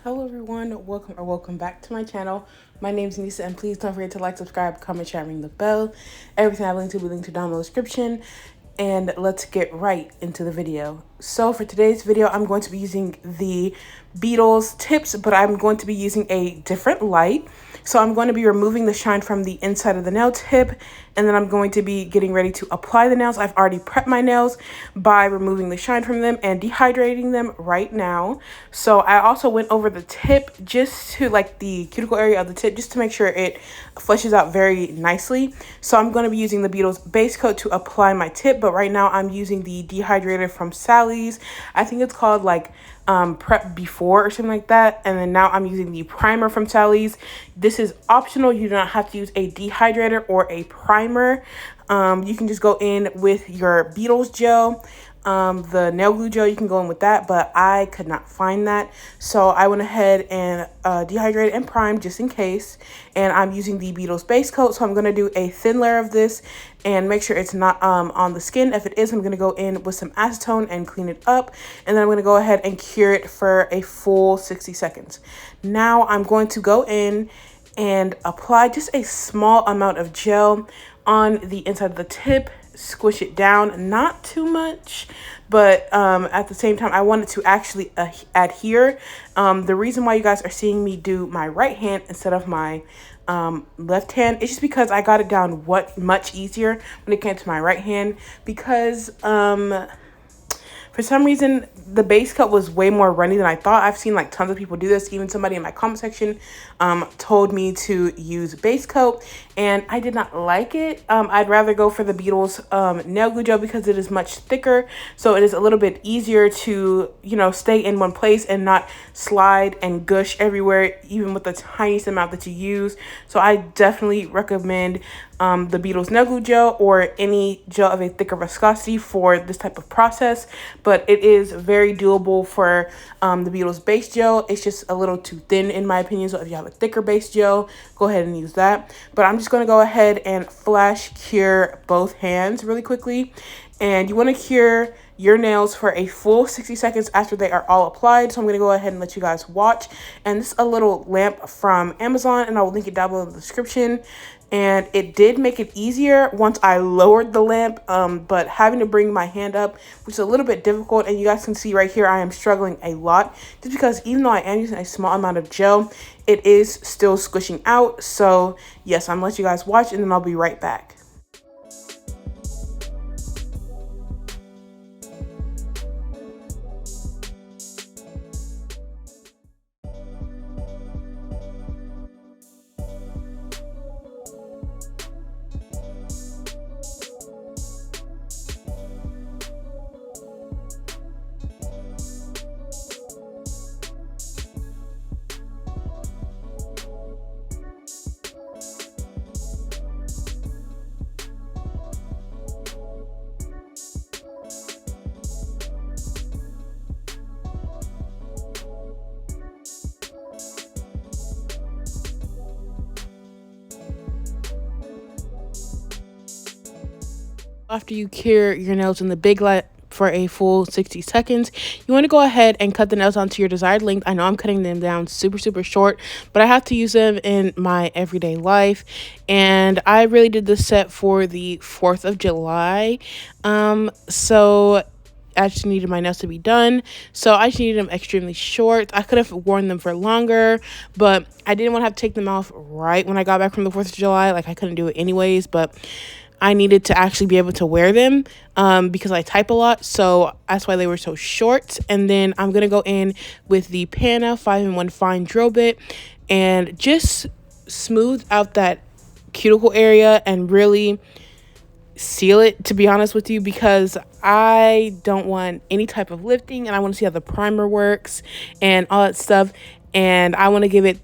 Hello everyone, welcome back to my channel. My name is Anisa and please don't forget to like, subscribe, comment, share, ring the bell. Everything I link to will be linked to down in the description. And let's get right into the video. So for today's video, I'm going to be using the Beetles tips, but I'm going to be using a different light. So I'm going to be removing the shine from the inside of the nail tip, and then I'm going to be getting ready to apply the nails. I've already prepped my nails by removing the shine from them and dehydrating them right now. So I also went over the tip just to like the cuticle area of the tip just to make sure it fleshes out very nicely. So I'm going to be using the Beetles base coat to apply my tip, but right now I'm using the dehydrator from Sally's. I think it's called like prep before or something like that. And then now I'm using the primer from Sally's. This is optional. You do not have to use a dehydrator or a primer. You can just go in with your Beetles gel. The nail glue gel, you can go in with that, but I could not find that. So I went ahead and dehydrated and primed just in case. And I'm using the Beetles base coat. So I'm going to do a thin layer of this and make sure it's not on the skin. If it is, I'm going to go in with some acetone and clean it up. And then I'm going to go ahead and cure it for a full 60 seconds. Now I'm going to go in and apply just a small amount of gel on the inside of the tip. Squish it down, not too much, but at the same time I want it to actually adhere. The reason why you guys are seeing me do my right hand instead of my left hand is just because I got it down much easier when it came to my right hand, because for some reason, the base coat was way more runny than I thought. I've seen like tons of people do this. Even somebody in my comment section told me to use base coat, and I did not like it. I'd rather go for the Beetles nail glue gel because it is much thicker. So it is a little bit easier to, stay in one place and not slide and gush everywhere, even with the tiniest amount that you use. So I definitely recommend the Beetles nail glue gel or any gel of a thicker viscosity for this type of process. But it is very doable for the Beetles base gel. It's just a little too thin in my opinion. So if you have a thicker base gel, go ahead and use that. But I'm just going to go ahead and flash cure both hands really quickly. And you want to cure your nails for a full 60 seconds after they are all applied. So I'm going to go ahead and let you guys watch. And this is a little lamp from Amazon, and I will link it down below in the description. And it did make it easier once I lowered the lamp, but having to bring my hand up, which is a little bit difficult. And you guys can see right here, I am struggling a lot just because even though I am using a small amount of gel, it is still squishing out. So yes, I'm gonna let you guys watch and then I'll be right back. After you cure your nails in the big light for a full 60 seconds, you want to go ahead and cut the nails onto your desired length. I know I'm cutting them down super short, but I have to use them in my everyday life. And I really did this set for the 4th of July. So I just needed my nails to be done. So I just needed them extremely short. I could have worn them for longer, but I didn't want to have to take them off right when I got back from the 4th of July. Like I couldn't do it anyways, but I needed to actually be able to wear them because I type a lot. So that's why they were so short. And then I'm going to go in with the Pana 5-in-1 fine drill bit and just smooth out that cuticle area and really seal it, to be honest with you, because I don't want any type of lifting and I want to see how the primer works and all that stuff. And I want to give it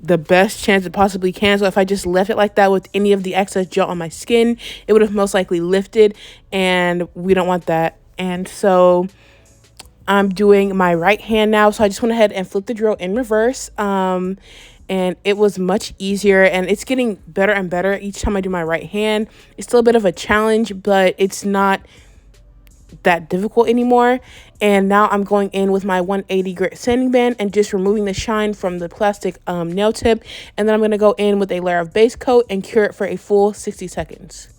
the best chance it possibly can. So if I just left it like that with any of the excess gel on my skin, it would have most likely lifted, and we don't want that. And so I'm doing my right hand now. So I just went ahead and flipped the drill in reverse. And it was much easier, and it's getting better and better each time I do my right hand. It's still a bit of a challenge, but it's not that difficult anymore. And now I'm going in with my 180 grit sanding band and just removing the shine from the plastic nail tip. And then I'm going to go in with a layer of base coat and cure it for a full 60 seconds.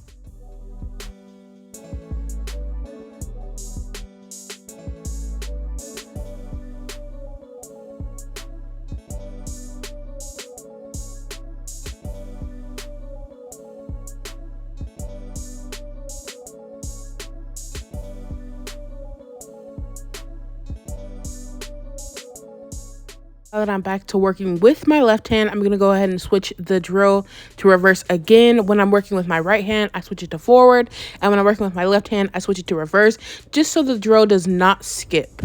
Now that I'm back to working with my left hand, I'm going to go ahead and switch the drill to reverse again. When I'm working with my right hand, I switch it to forward. And when I'm working with my left hand, I switch it to reverse, just so the drill does not skip.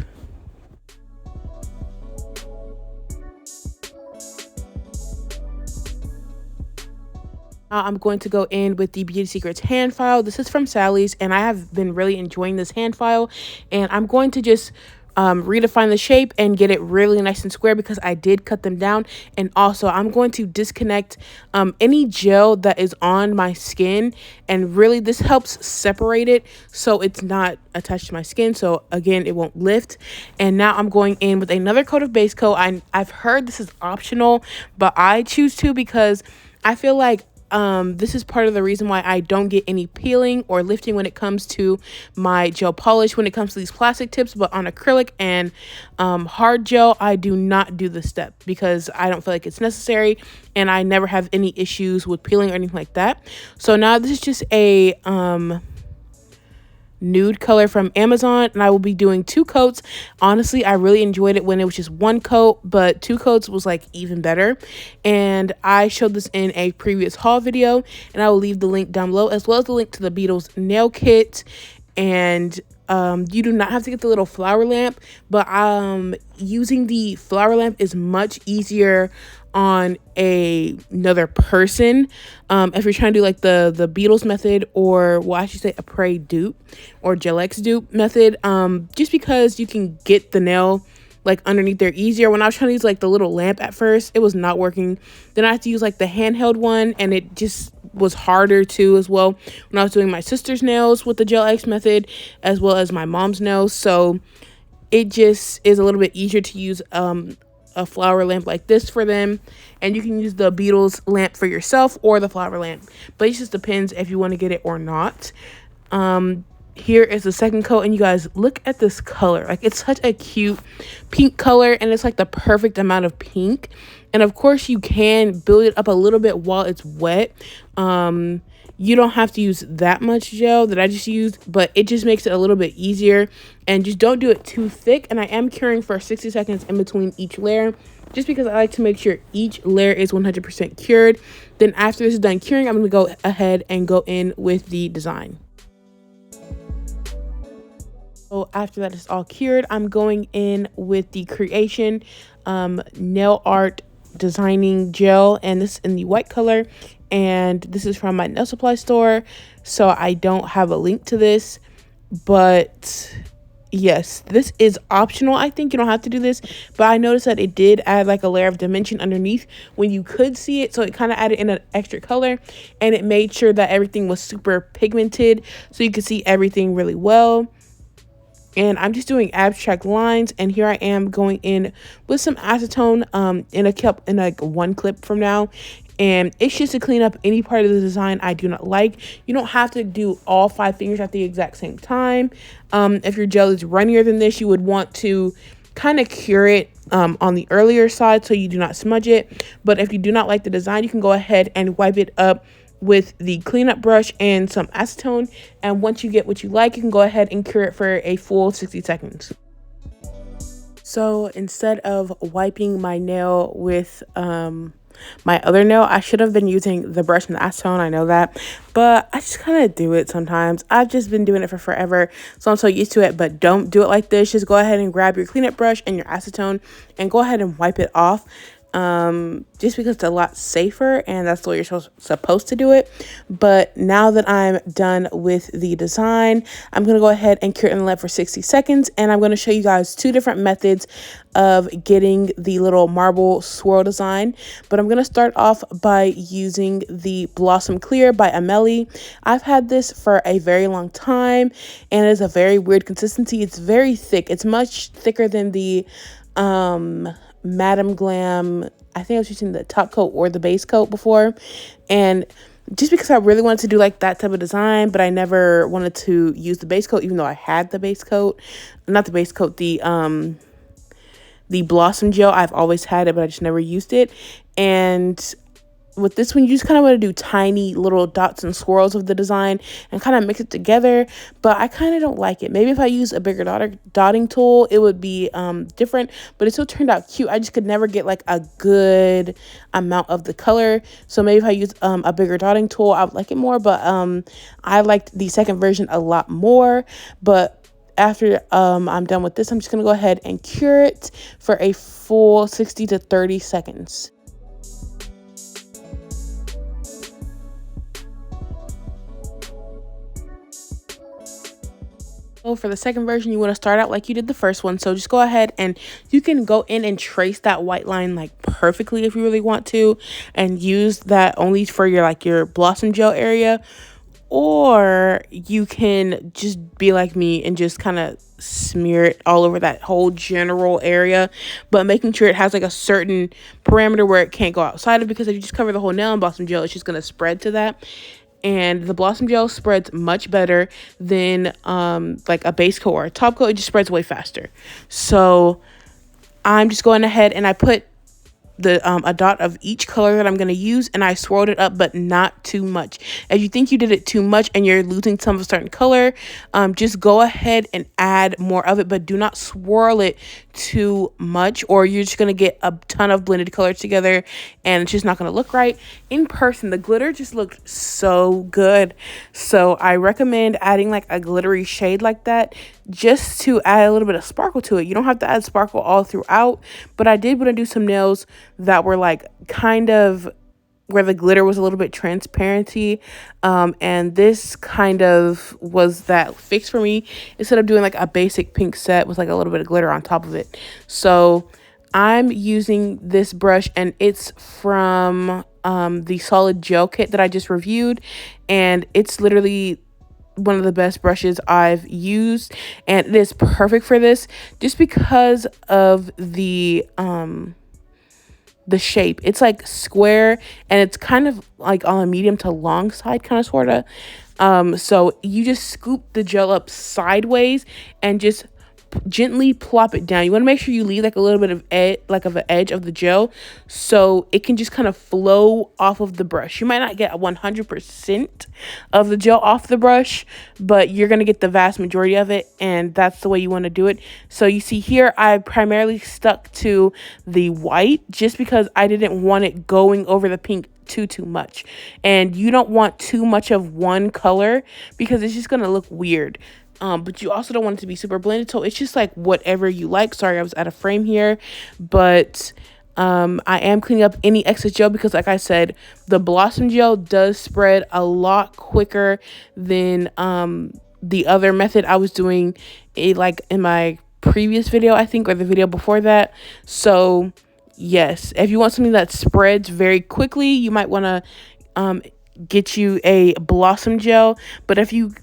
I'm going to go in with the Beauty Secrets hand file. This is from Sally's, and I have been really enjoying this hand file. And I'm going to just redefine the shape and get it really nice and square because I did cut them down. And also I'm going to disconnect any gel that is on my skin, and really this helps separate it so it's not attached to my skin, so again it won't lift. And now I'm going in with another coat of base coat. I've heard this is optional, but I choose to because I feel like this is part of the reason why I don't get any peeling or lifting when it comes to my gel polish, when it comes to these plastic tips. But on acrylic and hard gel, I do not do this step because I don't feel like it's necessary, and I never have any issues with peeling or anything like that. So now this is just a nude color from Amazon, and I will be doing 2 coats. Honestly, I really enjoyed it when it was just 1 coat, but 2 coats was like even better. And I showed this in a previous haul video, and I will leave the link down below, as well as the link to the Beetles nail kit. And you do not have to get the little flower lamp, but using the flower lamp is much easier on another person. If you're trying to do like the Beetles method, or well, I should say a Prey dupe or Gel X dupe method, just because you can get the nail like underneath there easier. When I was trying to use like the little lamp at first, it was not working. Then I had to use like the handheld one, and it just was harder too as well when I was doing my sister's nails with the Gel X method, as well as my mom's nails. So it just is a little bit easier to use a flower lamp like this for them, and you can use the Beetles lamp for yourself or the flower lamp, but it just depends if you want to get it or not. Here is the second coat, and you guys, look at this color. Like, it's such a cute pink color, and it's like the perfect amount of pink. And of course you can build it up a little bit while it's wet. You don't have to use that much gel that I just used, but it just makes it a little bit easier. And just don't do it too thick. And I am curing for 60 seconds in between each layer, just because I like to make sure each layer is 100% cured. Then after this is done curing, I'm going to go ahead and go in with the design. So after that is all cured, I'm going in with the Creation nail art designing gel, and this is in the white color, and this is from my nail supply store, so I don't have a link to this. But yes, this is optional. I think you don't have to do this, but I noticed that it did add like a layer of dimension underneath when you could see it, so it kind of added in an extra color, and it made sure that everything was super pigmented so you could see everything really well. And I'm just doing abstract lines, and here I am going in with some acetone in like 1 clip from now. And it's just to clean up any part of the design I do not like. You don't have to do all 5 fingers at the exact same time. If your gel is runnier than this, you would want to kind of cure it on the earlier side so you do not smudge it. But if you do not like the design, you can go ahead and wipe it up with the cleanup brush and some acetone, and once you get what you like, you can go ahead and cure it for a full 60 seconds. So instead of wiping my nail with my other nail, I should have been using the brush and the acetone, I know that, but I just kind of do it sometimes. I've just been doing it for forever, so I'm so used to it. But don't do it like this. Just go ahead and grab your cleanup brush and your acetone and go ahead and wipe it off. just because it's a lot safer and that's the way you're supposed to do it. But now that I'm done with the design, I'm going to go ahead and cure it in the lab for 60 seconds. And I'm going to show you guys two different methods of getting the little marble swirl design. But I'm going to start off by using the Blossom Clear by Amelie. I've had this for a very long time and it is a very weird consistency. It's very thick. It's much thicker than the Madam Glam. I think I was using the top coat or the base coat before, and just because I really wanted to do like that type of design, but I never wanted to use the base coat, even though I had the base coat, not the base coat, the Blossom Gel. I've always had it, but I just never used it. And with this one, you just kind of want to do tiny little dots and swirls of the design and kind of mix it together, but I kind of don't like it. Maybe if I use a bigger dotting tool, it would be different, but it still turned out cute. I just could never get like a good amount of the color, so maybe if I use a bigger dotting tool, I would like it more, but I liked the second version a lot more. But after I'm done with this, I'm just going to go ahead and cure it for a full 60 to 30 seconds. So for the second version, you want to start out like you did the first one. So just go ahead and you can go in and trace that white line like perfectly if you really want to, and use that only for your Blossom Gel area. Or you can just be like me and just kind of smear it all over that whole general area, but making sure it has like a certain parameter where it can't go outside of, because if you just cover the whole nail in Blossom Gel, it's just going to spread to that. And the Blossom Gel spreads much better than like a base coat or a top coat. It just spreads way faster. So I'm just going ahead and I put a dot of each color that I'm going to use, and I swirled it up, but not too much. If you think you did it too much and you're losing some of a certain color, just go ahead and add more of it, but do not swirl it too much, or you're just going to get a ton of blended colors together and it's just not going to look right. In person, the glitter just looked so good, so I recommend adding like a glittery shade like that just to add a little bit of sparkle to it. You don't have to add sparkle all throughout, but I did want to do some nails that were like kind of where the glitter was a little bit transparency, and this kind of was that fix for me, instead of doing like a basic pink set with like a little bit of glitter on top of it. So I'm using this brush, and it's from the Solid Gel Kit that I just reviewed, and it's literally one of the best brushes I've used, and it is perfect for this just because of the shape. It's like square, and it's kind of like on a medium to long side, kind of sort of. So you just scoop the gel up sideways and just gently plop it down. You want to make sure you leave like a little bit of an edge of the gel, so it can just kind of flow off of the brush. You might not get 100% of the gel off the brush, but you're going to get the vast majority of it, and that's the way you want to do it. So you see here, I primarily stuck to the white just because I didn't want it going over the pink too much, and you don't want too much of one color because it's just going to look weird. But you also don't want it to be super blended, so it's just like whatever you like. Sorry, I was out of frame here, but I am cleaning up any excess gel because, like I said, the Blossom Gel does spread a lot quicker than the other method I was doing, like in my previous video, I think, or the video before that. So yes, if you want something that spreads very quickly, you might want to get you a Blossom Gel. But if you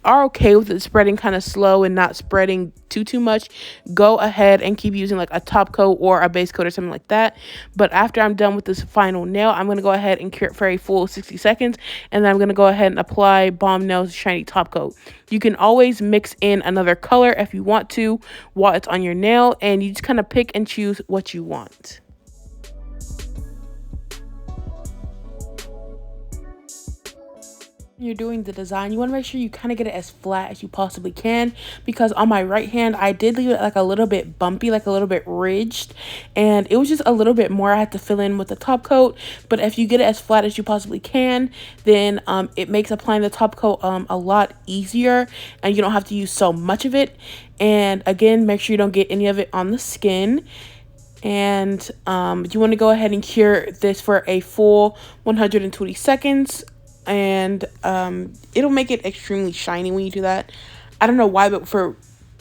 are okay with it spreading kind of slow and not spreading too much, go ahead and keep using like a top coat or a base coat or something like that. But after I'm done with this final nail, I'm going to go ahead and cure it for a full 60 seconds, and then I'm going to go ahead and apply Balm Nails Shiny Top Coat. You can always mix in another color if you want to while it's on your nail, and you just kind of pick and choose what you want. You're doing the design, you want to make sure you kind of get it as flat as you possibly can, because on my right hand I did leave it like a little bit bumpy, like a little bit ridged, and it was just a little bit more I had to fill in with the top coat. But if you get it as flat as you possibly can, then it makes applying the top coat a lot easier, and you don't have to use so much of it. And again, make sure you don't get any of it on the skin. And you want to go ahead and cure this for a full 120 seconds. And it'll make it extremely shiny when you do that. I don't know why, but for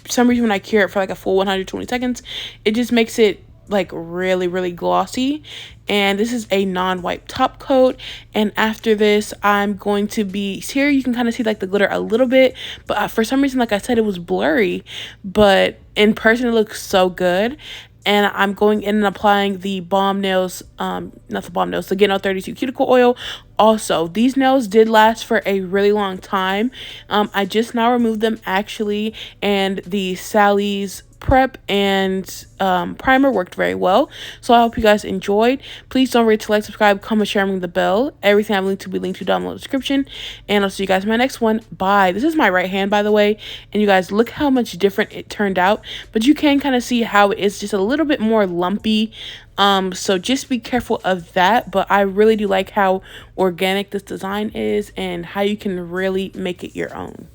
some reason when I cure it for like a full 120 seconds, it just makes it like really glossy. And this is a non-wipe top coat, and after this I'm going to be here. You can kind of see like the glitter a little bit, but for some reason, like I said, it was blurry, but in person it looks so good. And I'm going in and applying the Balm Nails, not the Balm Nails, the Get No 32 Cuticle Oil. Also, these nails did last for a really long time. I just now removed them actually, and the Sally's prep and primer worked very well. So I hope you guys enjoyed. Please don't forget to like, subscribe, comment, share, and ring the bell. Everything I've linked to be linked to down in the description. And I'll see you guys in my next one. Bye. This is my right hand, by the way. And you guys, look how much different it turned out. But you can kind of see how it is just a little bit more lumpy. So just be careful of that. But I really do like how organic this design is and how you can really make it your own.